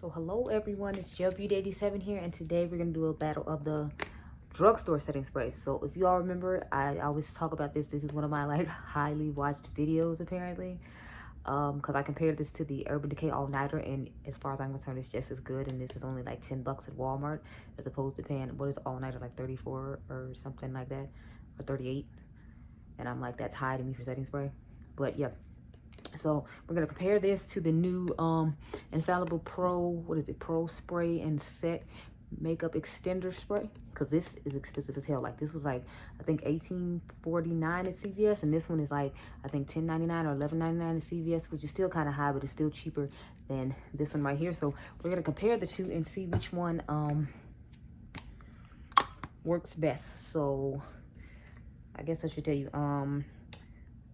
So hello everyone, it's JBeauty87 here, and today we're gonna do a battle of the drugstore setting sprays. So if you all remember, I always talk about this. This is one of my like highly watched videos apparently, because I compared this to the Urban Decay All Nighter, and as far as I'm concerned, it's just as good. And this is only like 10 bucks at Walmart as opposed to paying, what is All Nighter, like 34 or something like that, or 38. And I'm like, that's high to me for setting spray. But yeah, so we're gonna compare this to the new Infallible Pro, Pro Spray and Set Makeup Extender Spray, because this is expensive as hell. Like, this was like, I think $18.49 at CVS, and this one is like, I think $10.99 or $11.99 at CVS, which is still kind of high, but it's still cheaper than this one right here. So we're gonna compare the two and see which one works best. So I guess I should tell you,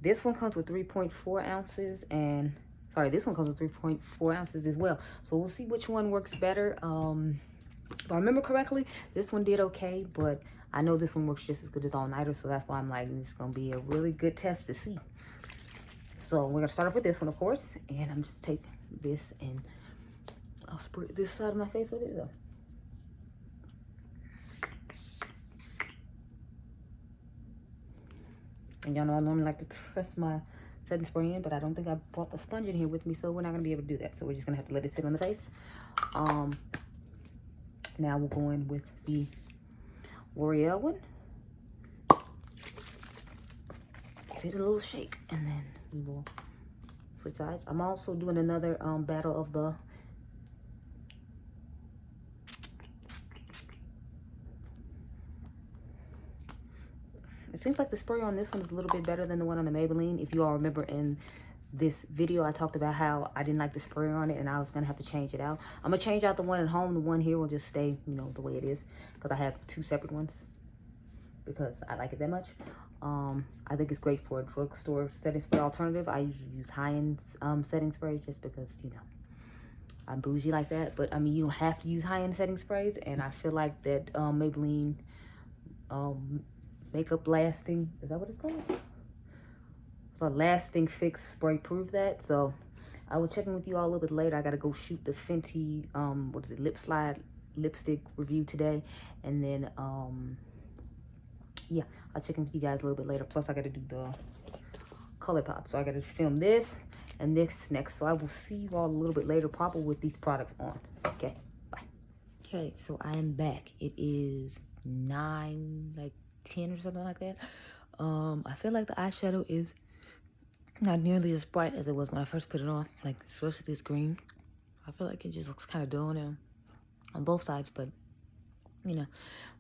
this one comes with 3.4 ounces, and sorry, this one comes with 3.4 ounces as well. So we'll see which one works better. If I remember correctly, this one did okay, but I know this one works just as good as All Nighter, so that's why I'm like, this is gonna be a really good test to see. So we're gonna start off with this one, of course, and I'm just take this and I'll spray this side of my face with it though. And y'all know I normally like to press my setting spray in, but I don't think I brought the sponge in here with me, so we're not gonna be able to do that. So we're just gonna have to let it sit on the face. Now we'll go in with the Loreal one. Give it a little shake, and then we will switch sides. I'm also doing another battle of the it seems like the spray on this one is a little bit better than the one on the Maybelline. If you all remember in this video, I talked about how I didn't like the sprayer on it and I was gonna have to change it out. I'm gonna change out the one at home. The one here will just stay, you know, the way it is, because I have two separate ones because I like it that much. I think it's great for a drugstore setting spray alternative. I usually use high-end setting sprays just because, you know, I'm bougie like that. But I mean, you don't have to use high-end setting sprays, and I feel like that Maybelline makeup lasting, is that what it's called? So Lasting Fix Spray proved that. So I will check in with you all a little bit later. I gotta go shoot the Fenty what is it, lip slide lipstick review today, and then yeah, I'll check in with you guys a little bit later. Plus I gotta do the color pop, so I gotta film this and this next. So I will see you all a little bit later, probably with these products on. Okay, bye. Okay, so I am back. It is 9, like 10 or something like that. I feel like the eyeshadow is not nearly as bright as it was when I first put it on, like especially this green. I feel like it just looks kind of dull now on both sides, but you know,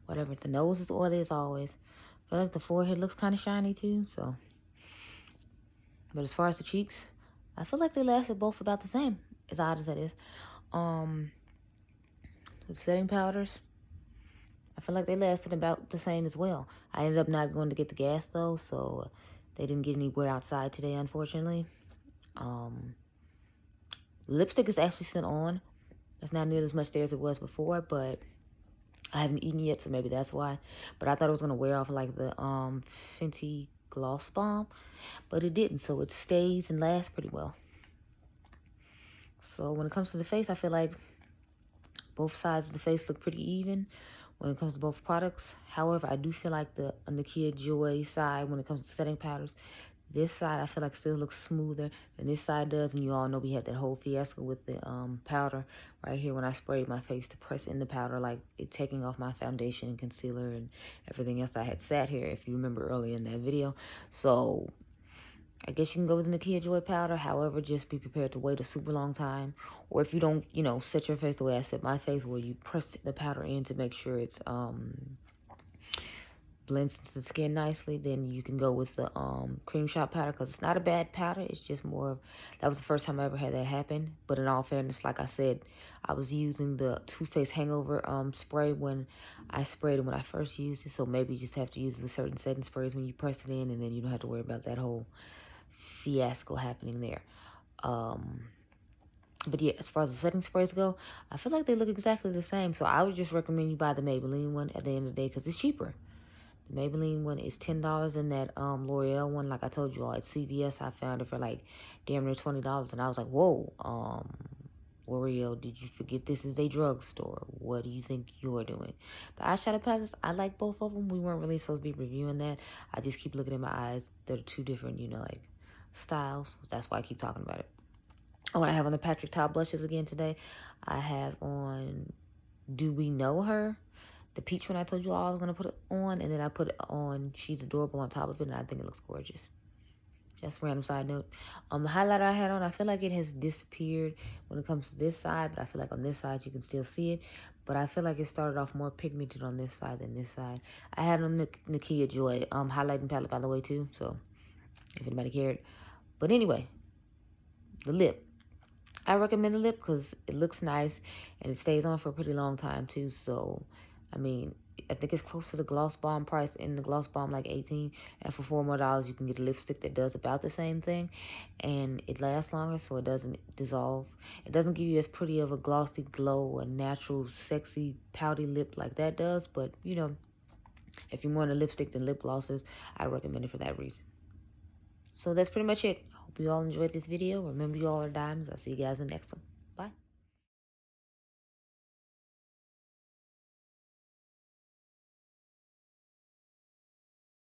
whatever. The nose is oily as always. I feel like the forehead looks kind of shiny too, so. But as far as the cheeks, I feel like they lasted both about the same, as odd as that is. The setting powders, I feel like they lasted about the same as well. I ended up not going to get the gas though, so they didn't get anywhere outside today, unfortunately. Lipstick is actually still on. It's not nearly as much there as it was before, but I haven't eaten yet, so maybe that's why. But I thought it was gonna wear off like the Fenty Gloss Bomb, but it didn't, so it stays and lasts pretty well. So when it comes to the face, I feel like both sides of the face look pretty even when it comes to both products. However, I do feel like the Nakia Joy side, when it comes to setting powders, this side I feel like still looks smoother than this side does. And you all know we had that whole fiasco with the powder right here when I sprayed my face to press in the powder, like it taking off my foundation and concealer and everything else I had sat here, if you remember earlier in that video. So I guess you can go with the Nakia Joy powder. However, just be prepared to wait a super long time. Or if you don't, you know, set your face the way I set my face, where you press the powder in to make sure it's blends into the skin nicely, then you can go with the cream shot powder, because it's not a bad powder. It's just more of, that was the first time I ever had that happen. But in all fairness, like I said, I was using the Too Faced Hangover spray when I sprayed it when I first used it. So maybe you just have to use it with certain setting sprays when you press it in, and then you don't have to worry about that whole fiasco happening there. But yeah, as far as the setting sprays go, I feel like they look exactly the same. So I would just recommend you buy the Maybelline one at the end of the day, because it's cheaper. The Maybelline one is $10, and that L'Oreal one, like I told you all, at CVS, I found it for like damn near $20, and I was like, whoa, L'Oreal, did you forget this is a drugstore? What do you think you're doing? The eyeshadow palettes, I like both of them. We weren't really supposed to be reviewing that. I just keep looking at my eyes. They're two different, you know, like styles. That's why I keep talking about it. Oh, and I have on the Patrick Ta blushes again today. I have on Do We Know Her? The peach one I told you all I was going to put it on. And then I put it on She's Adorable on top of it. And I think it looks gorgeous. Just a random side note. The highlighter I had on, I feel like it has disappeared when it comes to this side. But I feel like on this side, you can still see it. But I feel like it started off more pigmented on this side than this side. I had on the Nakia Joy highlighting palette, by the way, too. So, if anybody cared. But anyway, the lip. I recommend the lip because it looks nice and it stays on for a pretty long time too. So, I mean, I think it's close to the Gloss Bomb price. In the Gloss Bomb, like $18, and for $4 more, you can get a lipstick that does about the same thing, and it lasts longer, so it doesn't dissolve. It doesn't give you as pretty of a glossy glow, a natural, sexy, pouty lip like that does. But you know, if you're more into lipstick than lip glosses, I recommend it for that reason. So that's pretty much it. Hope you all enjoyed this video. Remember, you all are diamonds. I'll see you guys in the next one. Bye.